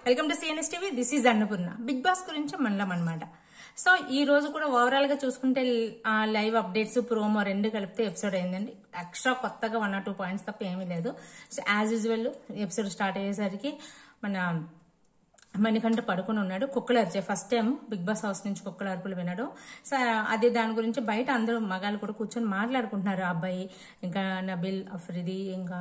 Welcome to CNS TV. This is Annapurna. Bigg Boss గురించి మనలం అనమాట. సో ఈ రోజు కూడా ఓవరాల్ గా చూసుకుంటే లైవ్ అప్డేట్స్ ప్రోమో రెండు కలిపితే ఎపిసోడ్ అయిందండి. ఎక్స్ట్రా కొత్తగా 1 or 2 పాయింట్స్ తప్ప ఏమీ లేదు. So as usual episode start అయ్యేసరికి మన మణికంఠ పడుకుని ఉన్నాడు. కుక్కలు అరిచే first time Bigg Boss house నుంచి కుక్కల అరుపులు వినడం. సో అదే దాని గురించి బయట అందరూ మగాళ్ళు కూడా కూర్చొని మాట్లాడుకుంటున్నారు. అబ్బాయి ఇంకా నబిల్ అఫ్రిది ఇంకా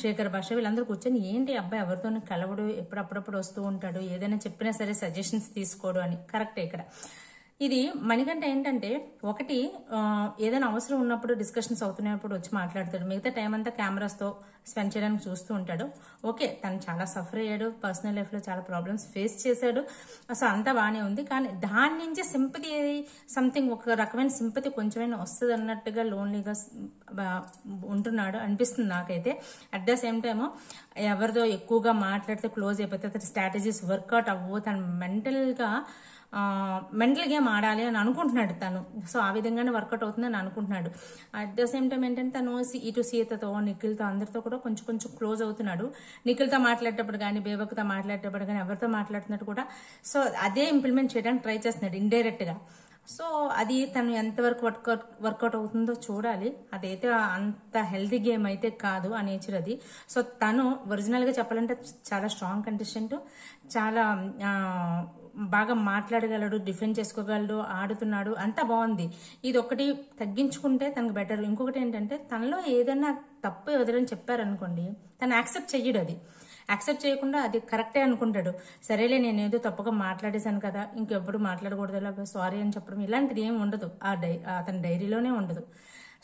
శేఖర్ భాష వీళ్ళందరూ కూర్చొని ఏంటి అబ్బాయి ఎవరితోనూ కలవడు, ఎప్పుడప్పుడప్పుడు వస్తూ ఉంటాడు, ఏదైనా చెప్పినా సరే సజెషన్స్ తీసుకోడు అని. కరెక్టే. ఇక్కడ ఇది మణికంఠ ఏంటంటే ఒకటి ఏదైనా అవసరం ఉన్నప్పుడు డిస్కషన్స్ అవుతున్నప్పుడు వచ్చి మాట్లాడతాడు. మిగతా టైం అంతా కెమెరాస్తో స్పెండ్ చేయడానికి చూస్తూ ఉంటాడు. ఓకే, తను చాలా సఫర్ అయ్యాడు, పర్సనల్ లైఫ్లో చాలా ప్రాబ్లమ్స్ ఫేస్ చేశాడు. అసలు అంతా బాగానే ఉంది. కానీ దాని నుంచి సింపతి సంథింగ్ ఒక రకమైన సింపతి కొంచెమైనా వస్తుంది అన్నట్టుగా లోన్లీగా ఉంటున్నాడు అనిపిస్తుంది నాకైతే. అట్ ద సేమ్ టైమ్ ఎవరితో ఎక్కువగా మాట్లాడితే క్లోజ్ అయిపోతే తన స్ట్రాటజీస్ వర్కౌట్ అవ్వవు, తను మెంటల్ గేమ్ ఆడాలి అని అనుకుంటున్నాడు తను. సో ఆ విధంగానే వర్కౌట్ అవుతుందని అనుకుంటున్నాడు. అట్ ద సేమ్ టైం ఏంటంటే తను ఇటు సీతతో నిఖిల్తో అందరితో కూడా కొంచెం కొంచెం క్లోజ్ అవుతున్నాడు. నిఖిల్తో మాట్లాడేటప్పుడు కానీ బేబక్తో మాట్లాడేటప్పుడు కానీ ఎవరితో మాట్లాడుతున్నట్టు కూడా సో అదే ఇంప్లిమెంట్ చేయడానికి ట్రై చేస్తున్నాడు ఇండైరెక్ట్ గా. సో అది తను ఎంతవరకు వర్కౌట్ అవుతుందో చూడాలి. అదైతే అంత హెల్తీ గేమ్ అయితే కాదు ఆ నేచర్ అది. సో తను ఒరిజినల్ గా చెప్పాలంటే చాలా స్ట్రాంగ్ కంటెస్టెంట్, చాలా బాగా మాట్లాడగలడు, డిఫెండ్ చేసుకోగలడు, ఆడుతున్నాడు, అంతా బాగుంది. ఇది ఒకటి తగ్గించుకుంటే తనకు బెటర్. ఇంకొకటి ఏంటంటే తనలో ఏదైనా తప్పు ఎవరైనా చెప్పారనుకోండి తను యాక్సెప్ట్ చెయ్యడు. అది యాక్సెప్ట్ చేయకుండా అది కరెక్టే అనుకుంటాడు. సరేలే నేను ఏదో తప్పుగా మాట్లాడేశాను కదా, ఇంకెప్పుడు మాట్లాడకూడదు, సారీ అని చెప్పడం ఇలాంటిది ఏమి ఉండదు అతని డైరీలోనే ఉండదు.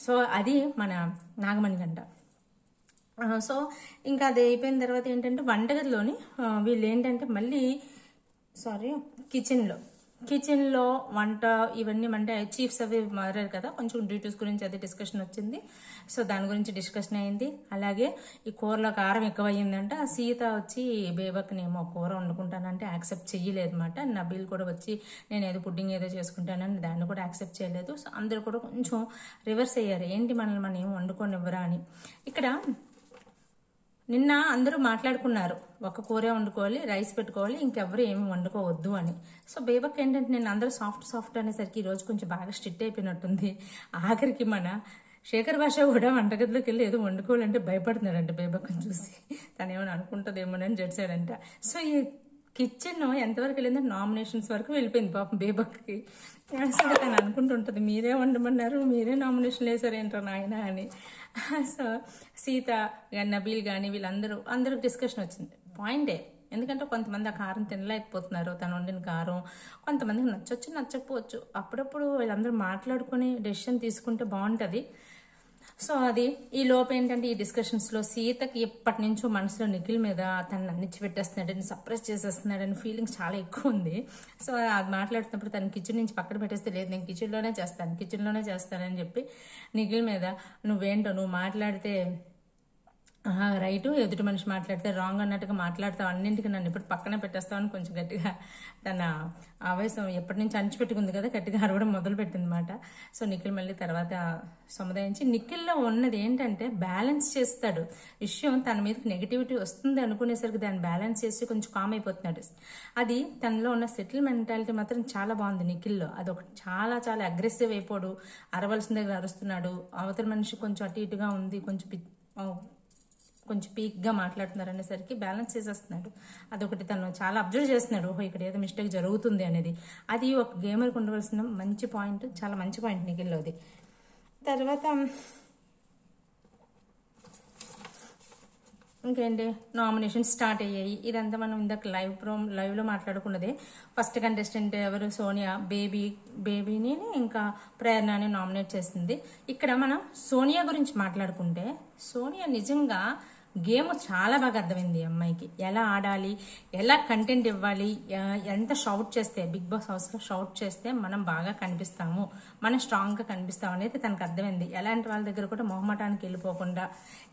సో అది మన నాగమణికంఠ. సో ఇంకా అది అయిపోయిన తర్వాత ఏంటంటే వంటగదిలోని వీళ్ళు ఏంటంటే మళ్ళీ కిచెన్లో వంట ఇవన్నీ అంటే చీఫ్స్ అవి మారారు కదా, కొంచెం డ్యూటీస్ గురించి అది డిస్కషన్ వచ్చింది. సో దాని గురించి డిస్కషన్ అయింది. అలాగే ఈ కూరలో కారం ఎక్కువ అయ్యిందంట. సీత వచ్చి బేబక్నేమో కూర వండుకుంటానంటే యాక్సెప్ట్ చెయ్యలేదు అనమాట. నబీల్ కూడా వచ్చి నేను ఏదో పుడ్డింగ్ ఏదో చేసుకుంటానని దాన్ని కూడా యాక్సెప్ట్ చేయలేదు. సో అందరూ కూడా కొంచెం రివర్స్ అయ్యారు, ఏంటి మనల్ని మనం ఏం వండుకోనివ్వరా అని. ఇక్కడ నిన్న అందరూ మాట్లాడుకున్నారు ఒక కూరే వండుకోవాలి, రైస్ పెట్టుకోవాలి, ఇంకెవరు ఏమి వండుకోవద్దు అని. సో బేబక్ ఏంటంటే నేను అందరూ సాఫ్ట్ అనేసరికి ఈరోజు కొంచెం బాగా స్ట్రిక్ట్ అయిపోయినట్టుంది. ఆఖరికి మన శేఖర్ భాష కూడా వంటగదిలోకి వెళ్ళి ఏదో వండుకోవాలంటే భయపడుతున్నాడంట బేబక్ని చూసి. తను ఏమైనా అనుకుంటుందేమోనని జడ్చాడంట. సో ఈ కిచెన్ ఎంతవరకు వెళ్ళిందంటే నామినేషన్స్ వరకు వెళ్ళిపోయింది పాపం బేబక్కి. సో తను అనుకుంటుంటుంది మీరే వండమన్నారు, మీరే నామినేషన్లు వేసారేంటారు నాయన అని. సో సీత నబీల్ కానీ వీళ్ళందరూ డిస్కషన్ వచ్చింది. పాయింటే, ఎందుకంటే కొంతమంది ఆ కారం తినలేకపోతున్నారు, తను వండిన కారం. కొంతమందికి నచ్చొచ్చు నచ్చకపోవచ్చు. అప్పుడప్పుడు వీళ్ళందరూ మాట్లాడుకుని డెసిషన్ తీసుకుంటే బాగుంటుంది. సో అది ఈ లోపు ఏంటంటే ఈ డిస్కషన్స్ లో సీతకి ఎప్పటి నుంచో మనసులో నిఖిల్ మీద తను అన్నిచ్చి పెట్టేస్తున్నాడని, సప్రెస్ చేసేస్తున్నాడని ఫీలింగ్స్ చాలా ఎక్కువ ఉంది. సో అది మాట్లాడుతున్నప్పుడు తను కిచెన్ నుంచి పక్కన పెట్టేస్తే లేదు నేను కిచెన్లోనే చేస్తానని చెప్పి నిఖిల్ మీద నువ్వేంటో నువ్వు మాట్లాడితే రైటు, ఎదుటి మనిషి మాట్లాడితే రాంగ్ అన్నట్టుగా మాట్లాడతావు, అన్నింటికి నన్ను ఇప్పుడు పక్కనే పెట్టేస్తావు అని కొంచెం గట్టిగా తన ఆవేశం ఎప్పటి నుంచి అణిచిపెట్టుకుంది కదా గట్టిగా అరవడం మొదలు పెట్టింది అనమాట. సో నిఖిల్ మళ్ళీ తర్వాత సముదాయించి నిఖిల్లో ఉన్నది ఏంటంటే బ్యాలెన్స్ చేస్తాడు విషయం. తన మీదకి నెగిటివిటీ వస్తుంది అనుకునేసరికి దాన్ని బ్యాలెన్స్ చేసి కొంచెం కామ్ అయిపోతున్నాడు. అది తనలో ఉన్న సెటిల్ మెంటాలిటీ మాత్రం చాలా బాగుంది నిఖిల్లో. అదొకటి చాలా చాలా అగ్రెసివ్ అయిపోడు, అరవలసిన దగ్గర అరుస్తున్నాడు. అవతల మనిషి కొంచెం అటు ఇటుగా ఉంది, కొంచెం పీక్గా మాట్లాడుతున్నారు అనేసరికి బ్యాలెన్స్ చేసేస్తున్నాడు. అదొకటి తను చాలా అబ్జర్వ్ చేస్తున్నాడు, ఓహో ఇక్కడ ఏదో మిస్టేక్ జరుగుతుంది అనేది. అది ఒక గేమర్కి ఉండవలసిన మంచి పాయింట్, చాలా మంచి పాయింట్ నిఖిల్లోది. తర్వాత ఇంకేంటి నామినేషన్ స్టార్ట్ అయ్యాయి. ఇదంతా మనం ఇందాక లైవ్లో మాట్లాడుకున్నదే. ఫస్ట్ కంటెస్టెంట్ ఎవరు, సోనియా బేబీని ఇంకా ప్రేరణని నామినేట్ చేసింది. ఇక్కడ మనం సోనియా గురించి మాట్లాడుకుంటే సోనియా నిజంగా గేమ్ చాలా బాగా అర్థమైంది అమ్మాయికి. ఎలా ఆడాలి, ఎలా కంటెంట్ ఇవ్వాలి, ఎంత షౌట్ చేస్తే బిగ్ బాస్ హౌస్లో షౌట్ చేస్తే మనం బాగా కనిపిస్తాము, మనం స్ట్రాంగ్గా కనిపిస్తాం అనేది తనకు అర్థమైంది. ఎలాంటి వాళ్ళ దగ్గర కూడా మొహమాటానికి వెళ్ళిపోకుండా,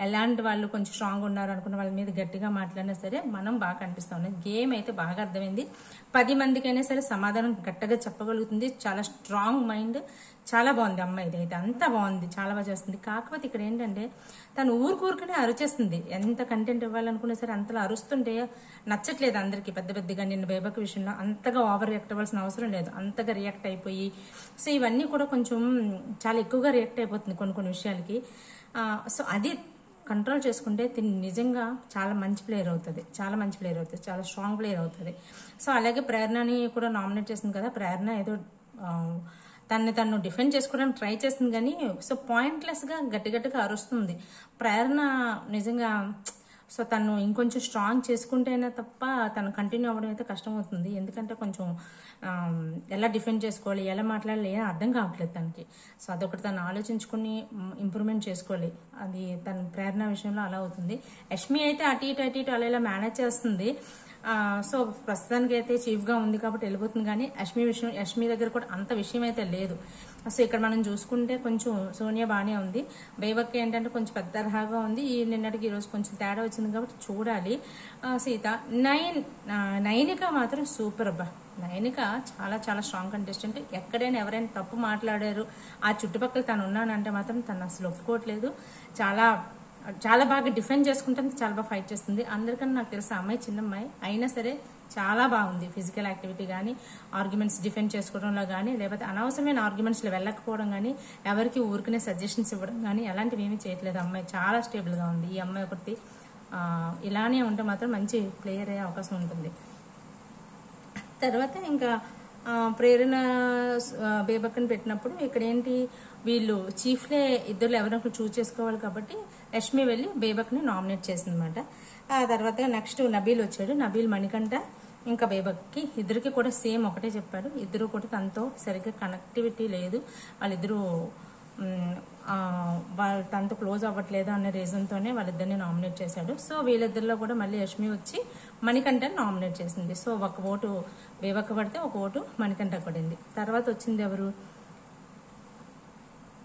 ఎలాంటి వాళ్ళు కొంచెం స్ట్రాంగ్ ఉన్నారు అనుకున్న వాళ్ళ మీద గట్టిగా మాట్లాడినా సరే మనం బాగా కనిపిస్తాం అనేది గేమ్ అయితే బాగా అర్థమైంది. 10 మందికైనా సరే సమాధానం గట్టిగా చెప్పగలుగుతుంది. చాలా స్ట్రాంగ్ మైండ్, చాలా బాగుంది అమ్మాయిది అయితే, అంతా బాగుంది, చాలా బాగా చేస్తుంది. కాకపోతే ఇక్కడ ఏంటంటే తను ఊరుకూరుకునే అరిచేస్తుంది. ఎంత కంటెంట్ ఇవ్వాలనుకున్నా సరే అంతలా అరుస్తుంటే నచ్చట్లేదు అందరికి. పెద్ద పెద్దగా నిన్న బేబక్ విషయంలో అంతగా ఓవర్ రియాక్ట్ అవ్వాల్సిన అవసరం లేదు, అంతగా రియాక్ట్ అయిపోయి. సో ఇవన్నీ కూడా కొంచెం చాలా ఎక్కువగా రియాక్ట్ అయిపోతుంది కొన్ని విషయాలకి. సో అది కంట్రోల్ చేసుకుంటే నిజంగా చాలా మంచి ప్లేయర్ అవుతుంది, చాలా స్ట్రాంగ్ ప్లేయర్ అవుతుంది. సో అలాగే ప్రేరణని కూడా నామినేట్ చేసింది కదా, ప్రేరణ ఏదో తను డిఫెండ్ చేసుకోవడానికి ట్రై చేస్తుంది కానీ సో పాయింట్లెస్గా గట్టిగా అరుస్తుంది ప్రేరణ నిజంగా. సో తను ఇంకొంచెం స్ట్రాంగ్ చేసుకుంటేనే తప్ప తను కంటిన్యూ అవ్వడం అయితే కష్టం అవుతుంది. ఎందుకంటే కొంచెం ఎలా డిఫెండ్ చేసుకోవాలి, ఎలా మాట్లాడాలి ఏం అర్థం కావట్లేదు తనకి. సో అదొకటి తను ఆలోచించుకుని ఇంప్రూవ్మెంట్ చేసుకోవాలి. అది తన ప్రేరణ విషయంలో అలా అవుతుంది. యష్మి అయితే అటు ఇటు అలా మేనేజ్ చేస్తుంది. సో ప్రస్తుతానికి అయితే చీఫ్గా ఉంది కాబట్టి వెళ్ళిపోతుంది. కానీ యష్మి దగ్గర కూడా అంత విషయం అయితే లేదు. సో ఇక్కడ మనం చూసుకుంటే కొంచెం సోనియా బాగానే ఉంది. బేబక్ ఏంటంటే కొంచెం పెద్ద తరహాగా ఉంది. నిన్నటికి ఈరోజు కొంచెం తేడా వచ్చింది కాబట్టి చూడాలి. సీత నైనిక మాత్రం సూపర్ అబ్బా. నైనిక చాలా స్ట్రాంగ్ కంటెస్టెంట్. ఎక్కడైనా ఎవరైనా తప్పు మాట్లాడారు ఆ చుట్టుపక్కల తను ఉన్నానంటే మాత్రం తను అసలు ఒప్పుకోవట్లేదు. చాలా బాగా డిఫెండ్ చేసుకుంటుంది, చాలా బాగా ఫైట్ చేస్తుంది. అందరికన్నా నాకు తెలిసి అమ్మాయి చిన్న అమ్మాయి అయినా సరే చాలా బాగుంది. ఫిజికల్ యాక్టివిటీ కానీ, ఆర్గ్యుమెంట్స్ డిఫెండ్ చేసుకోవడంలో కానీ, లేకపోతే అనవసరమైన ఆర్గ్యుమెంట్స్లో వెళ్ళకపోవడం కానీ, ఎవరికి ఊరికనే సజెషన్స్ ఇవ్వడం కానీ అలాంటివి ఏమీ చేయట్లేదు. అమ్మాయి చాలా స్టేబుల్గా ఉంది. ఈ అమ్మాయి ఒకటి ఇలానే ఉంటే మాత్రం మంచి ప్లేయర్ అయ్యే అవకాశం ఉంటుంది. తర్వాత ఇంకా ప్రేరణ బేబక్కని పెట్టినప్పుడు ఇక్కడ ఏంటి, వీళ్ళు చీఫ్లే ఇద్దరు ఎవరో ఒకరు చూస్ చేసుకోవాలి కాబట్టి యష్మి వెళ్ళి బేబక్ని నామినేట్ చేసింది అనమాట. ఆ తర్వాత నెక్స్ట్ నబీల్ వచ్చాడు. నబీల్ మణికంఠ ఇంకా బేబక్కి ఇద్దరికి కూడా సేమ్ ఒకటే చెప్పాడు. ఇద్దరు కూడా తనతో సరిగ్గా కనెక్టివిటీ లేదు, వాళ్ళిద్దరూ తనతో క్లోజ్ అవ్వట్లేదు అనే రీజన్తోనే వాళ్ళిద్దరిని నామినేట్ చేశాడు. సో వీళ్ళిద్దరిలో కూడా మళ్ళీ యష్మి వచ్చి మణికంఠని నామినేట్ చేసింది. సో ఒక ఓటు బేబక్క పడితే ఒక ఓటు మణికంఠ పడింది. తర్వాత వచ్చింది ఎవరు,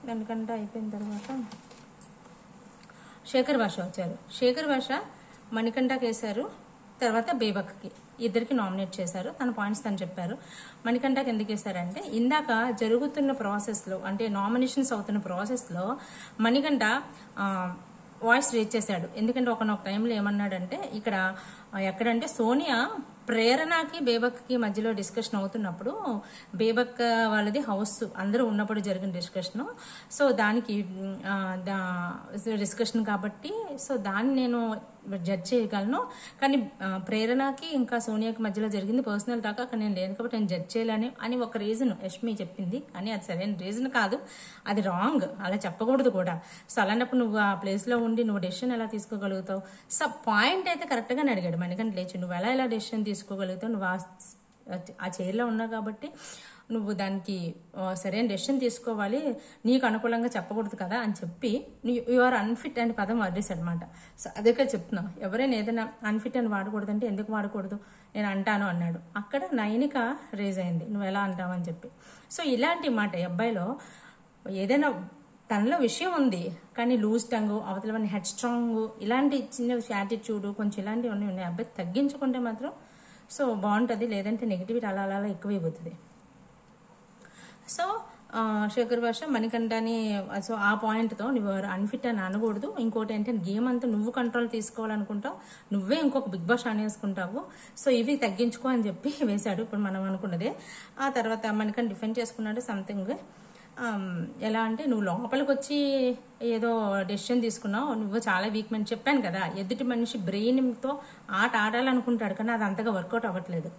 మణికంఠ అయిపోయిన తర్వాత శేఖర్ భాష వచ్చారు. శేఖర్ భాష మణికంఠకి వేశారు, తర్వాత బేబక్కి ఇద్దరికి నామినేట్ చేశారు. తన పాయింట్స్ తను చెప్పారు. మణికంఠకి ఎందుకు వేశారంటే ఇందాక జరుగుతున్న ప్రాసెస్లో అంటే నామినేషన్స్ అవుతున్న ప్రాసెస్లో మణికంఠ వాయిస్ రేజ్ చేశాడు. ఎందుకంటే ఒకనొక టైంలో ఏమన్నాడంటే ఇక్కడ ఎక్కడంటే సోనియా ప్రేరణకి బేబక్కి మధ్యలో డిస్కషన్ అవుతున్నప్పుడు బేబక్ వాళ్ళది హౌస్ అందరూ ఉన్నప్పుడు జరిగిన డిస్కషను. సో దానికి డిస్కషన్ కాబట్టి సో దాన్ని నేను జడ్జ్ చేయగలను. కానీ ప్రేరణకి ఇంకా సోనియాకి మధ్యలో జరిగింది పర్సనల్ దాకా అక్కడ నేను లేను కాబట్టి నేను జడ్జ్ చేయలేని అని ఒక రీజన్ యష్మి చెప్పింది. కానీ అది సరైన రీజన్ కాదు, అది రాంగ్, అలా చెప్పకూడదు కూడా. సో అలాంటప్పుడు నువ్వు ఆ ప్లేస్లో ఉండి నువ్వు డెసిషన్ ఎలా తీసుకోగలుగుతావు? సో పాయింట్ అయితే కరెక్ట్గానే అడిగాడు మణికంఠ లేచి, నువ్వు ఎలా డెసిషన్ తీసుకోగలుగుతావు? నువ్వు ఆ చైర్లో ఉన్నావు కాబట్టి నువ్వు దానికి సరైన డెసిషన్ తీసుకోవాలి, నీకు అనుకూలంగా చెప్పకూడదు కదా అని చెప్పి యు ఆర్ అన్ఫిట్ అనే పదం వాడేశాడు అనమాట. సో అదే చెప్తున్నా, ఎవరైనా ఏదైనా అన్ఫిట్ అని వాడకూడదు అంటే ఎందుకు వాడకూడదు, నేను అంటాను అన్నాడు. అక్కడ నైనిక రేజ్ అయింది, నువ్వు ఎలా అంటావు అని చెప్పి. సో ఇలాంటి మాట అబ్బాయిలో ఏదైనా తనలో విషయం ఉంది కానీ లూజ్ టంగ్, అవతలవన్నీ హెడ్ స్ట్రాంగ్, ఇలాంటి చిన్న యాటిట్యూడ్ కొంచెం ఇలాంటివన్నీ ఉన్నాయి. అబ్బాయి తగ్గించుకుంటే మాత్రం సో బాగుంటుంది, లేదంటే నెగిటివిటీ అలా ఎక్కువైపోతుంది. సో శేఖర్ భాష మణికంఠని సో ఆ పాయింట్తో నువ్వు అన్ఫిట్ అని అనకూడదు. ఇంకోటి ఏంటంటే గేమ్ అంతా నువ్వు కంట్రోల్ తీసుకోవాలనుకుంటావు, నువ్వే ఇంకొక బిగ్ బాస్ అనేసుకుంటావు. సో ఇవి తగ్గించుకో అని చెప్పి వేశాడు. ఇప్పుడు మనం అనుకున్నదే. ఆ తర్వాత మణికంఠ డిఫెండ్ చేసుకున్నాడు సంథింగ్. ఎలా అంటే నువ్వు లోపలికి వచ్చి ఏదో డెసిషన్ తీసుకున్నావు, నువ్వు చాలా వీక్ అని చెప్పాను కదా. ఎదుటి మనిషి బ్రెయిన్తో ఆట ఆడాలనుకుంటాడు కానీ అది అంతగా వర్కౌట్ అవ్వట్లేదు.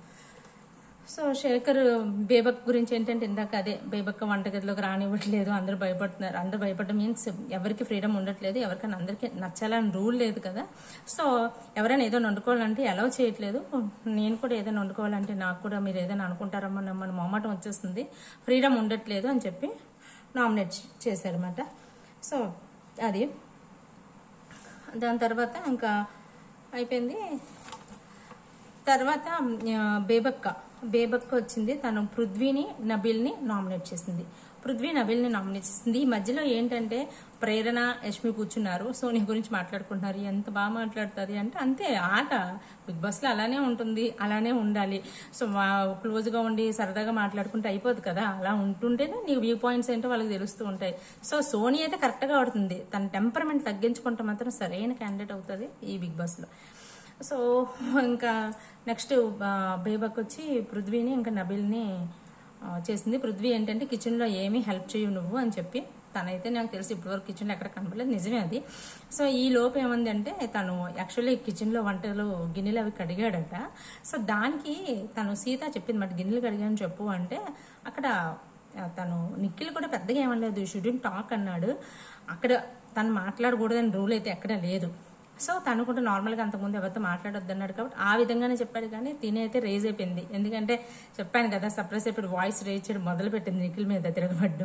సో శేఖర్ బేబక్ గురించి ఏంటంటే ఇందాక అదే బేబక్క వంటగదిలోకి రానివ్వట్లేదు, అందరూ భయపడుతున్నారు. అందరూ భయపడడం మీన్స్ ఎవరికి ఫ్రీడమ్ ఉండట్లేదు, ఎవరికైనా అందరికీ నచ్చాలని రూల్ లేదు కదా. సో ఎవరైనా ఏదైనా వండుకోవాలంటే అలౌ చేయట్లేదు. నేను కూడా ఏదైనా వండుకోవాలంటే నాకు కూడా మీరు ఏదైనా అనుకుంటారమ్మా మన మొహమాటం వచ్చేస్తుంది, ఫ్రీడమ్ ఉండట్లేదు అని చెప్పి నామినేట్ చేశారన్నమాట. సో అది దాని తర్వాత ఇంకా అయిపోయింది. తర్వాత బేబక్క వచ్చింది, తను పృథ్వీని నబీల్ని నామినేట్ చేసింది. ఈ మధ్యలో ఏంటంటే ప్రేరణ యష్మి కూర్చున్నారు, సోనియా గురించి మాట్లాడుకుంటున్నారు. ఎంత బాగా మాట్లాడుతుంది అంటే అంతే, ఆట బిగ్ బాస్ లో అలానే ఉంటుంది, అలానే ఉండాలి. సో క్లోజ్ గా ఉండి సరదాగా మాట్లాడుకుంటే అయిపోదు కదా, అలా ఉంటుంటేనే నీ వ్యూ పాయింట్స్ ఏంటో వాళ్ళకి తెలుస్తూ ఉంటాయి. సో సోనియా అయితే కరెక్ట్ గా ఆడుతుంది, తన టెంపర్మెంట్ తగ్గించుకుంటే మాత్రం సరైన క్యాండిడేట్ అవుతుంది ఈ బిగ్ బాస్ లో. సో ఇంకా నెక్స్ట్ బేబక్ వచ్చి పృథ్వీని ఇంకా నబిల్ని చేసింది. పృథ్వీ ఏంటంటే కిచెన్లో ఏమీ హెల్ప్ చేయవు నువ్వు అని చెప్పి, తనైతే నాకు తెలిసి ఇప్పటివరకు కిచెన్లో ఎక్కడ కనపడలేదు, నిజమే అది. సో ఈ లోపు ఏమందంటే తను యాక్చువల్లీ కిచెన్లో వంటలు గిన్నెలు అవి కడిగాడట. సో దానికి తను సీత చెప్పింది మాట, గిన్నెలు కడిగాను చెప్పు అంటే అక్కడ తను నిఖిల్ కూడా పెద్దగా ఏమనలేదు, షుడెంట్ టాక్ అన్నాడు. అక్కడ తను మాట్లాడకూడదని రూల్ అయితే ఎక్కడ లేదు. సో తను కూడా నార్మల్గా అంతకుముందు ఎవరితో మాట్లాడొద్దు అన్నాడు కాబట్టి ఆ విధంగానే చెప్పాడు. కానీ తినైతే రేజ్ అయిపోయింది, ఎందుకంటే చెప్పాను కదా సర్ప్రైజ్ అయిపోయి వాయిస్ రేజ్ చేయడం మొదలు పెట్టింది నిఖిల్ మీద తిరగబడ్డు.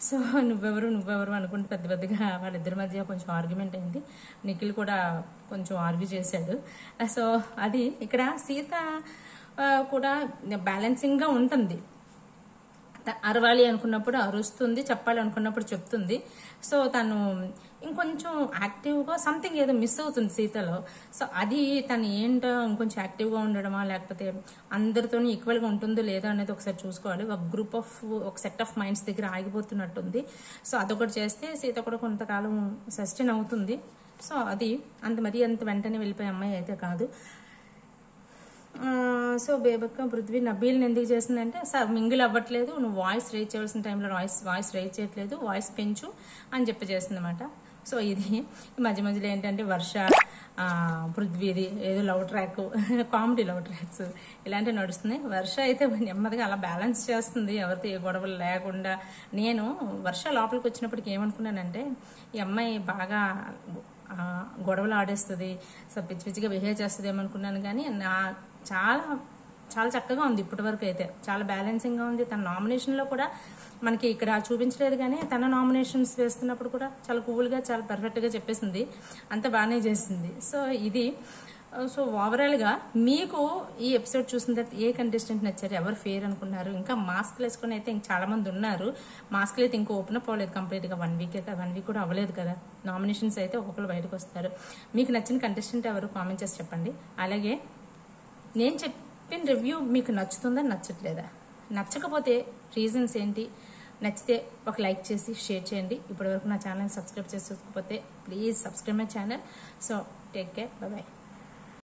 సో నువ్వెవరు అనుకుంటే పెద్ద పెద్దగా వాళ్ళిద్దరి మధ్య కొంచెం ఆర్గ్యుమెంట్ అయింది. నిఖిల్ కూడా కొంచెం ఆర్గ్యూ చేశాడు. సో అది ఇక్కడ సీత కూడా బ్యాలెన్సింగ్ గా ఉంటుంది, అరవాలి అనుకున్నప్పుడు అరుస్తుంది, చెప్పాలి అనుకున్నప్పుడు చెప్తుంది. సో తను ఇంకొంచెం యాక్టివ్గా సంథింగ్ ఏదో మిస్ అవుతుంది సీతలో. సో అది తను ఏంటో ఇంకొంచెం యాక్టివ్గా ఉండడమా లేకపోతే అందరితో ఈక్వల్గా ఉంటుందో లేదో అనేది ఒకసారి చూసుకోవాలి. ఒక సెట్ ఆఫ్ మైండ్స్ దగ్గర ఆగిపోతున్నట్టుంది. సో అదొకటి చేస్తే సీత కూడా కొంతకాలం సస్టైన్ అవుతుంది. సో అది అంత వెంటనే వెళ్ళిపోయే అమ్మాయి అయితే కాదు. సో బేబక్క పృథ్వీ నబీల్ని ఎందుకు చేసిందంటే సార్ మింగిల్ అవ్వట్లేదు, నువ్వు వాయిస్ రేజ్ చేయాల్సిన టైంలో వాయిస్ రేజ్ చేయట్లేదు, వాయిస్ పెంచు అని చెప్పి చేసిందన్నమాట. సో ఇది మధ్య మధ్యలో ఏంటంటే వర్ష పృథ్వీది ఏదో love track, comedy love tracks ఇలాంటివి నడుస్తున్నాయి. వర్ష అయితే నెమ్మదిగా అలా బ్యాలెన్స్ చేస్తుంది, ఎవరితో ఏ గొడవలు లేకుండా. నేను వర్ష లోపలికి వచ్చినప్పటికి ఏమనుకున్నానంటే ఈ అమ్మాయి బాగా గొడవలు ఆడేస్తుంది, సో పిచ్చి పిచ్చిగా బిహేవ్ చేస్తుంది ఏమనుకున్నాను. కానీ చాలా చాలా చక్కగా ఉంది ఇప్పటి వరకు అయితే, చాలా బ్యాలెన్సింగ్గా ఉంది. తన నామినేషన్లో కూడా మనకి ఇక్కడ చూపించలేదు, కానీ తన నామినేషన్స్ వేస్తున్నప్పుడు కూడా చాలా కూల్గా చాలా పర్ఫెక్ట్గా చెప్పేసింది, అంత బాగానే చేసింది. సో ఇది సో ఓవరాల్గా మీకు ఈ ఎపిసోడ్ చూసిన తర్వాత ఏ కంటెస్టెంట్ నచ్చారు, ఎవరు ఫేర్ అనుకున్నారు? ఇంకా మాస్క్లు వేసుకుని అయితే ఇంక చాలా మంది ఉన్నారు. మాస్క్లు అయితే ఇంకా ఓపెన్ అప్ అవ్వలేదు కంప్లీట్గా, 1 వీక్ కూడా అవ్వలేదు కదా. నామినేషన్స్ అయితే ఒక్కొక్కరు బయటకు వస్తారు. మీకు నచ్చిన కంటెస్టెంట్ ఎవరు కామెంట్ చేసి చెప్పండి. అలాగే నేను చెప్పిన రివ్యూ మీకు నచ్చుతుందా నచ్చట్లేదా, నచ్చకపోతే రీజన్స్ ఏంటి, నచ్చితే ఒక లైక్ చేసి షేర్ చేయండి. ఇప్పటివరకు నా ఛానల్ సబ్స్క్రైబ్ చేసుకోకపోతే please subscribe my channel. So take care, bye.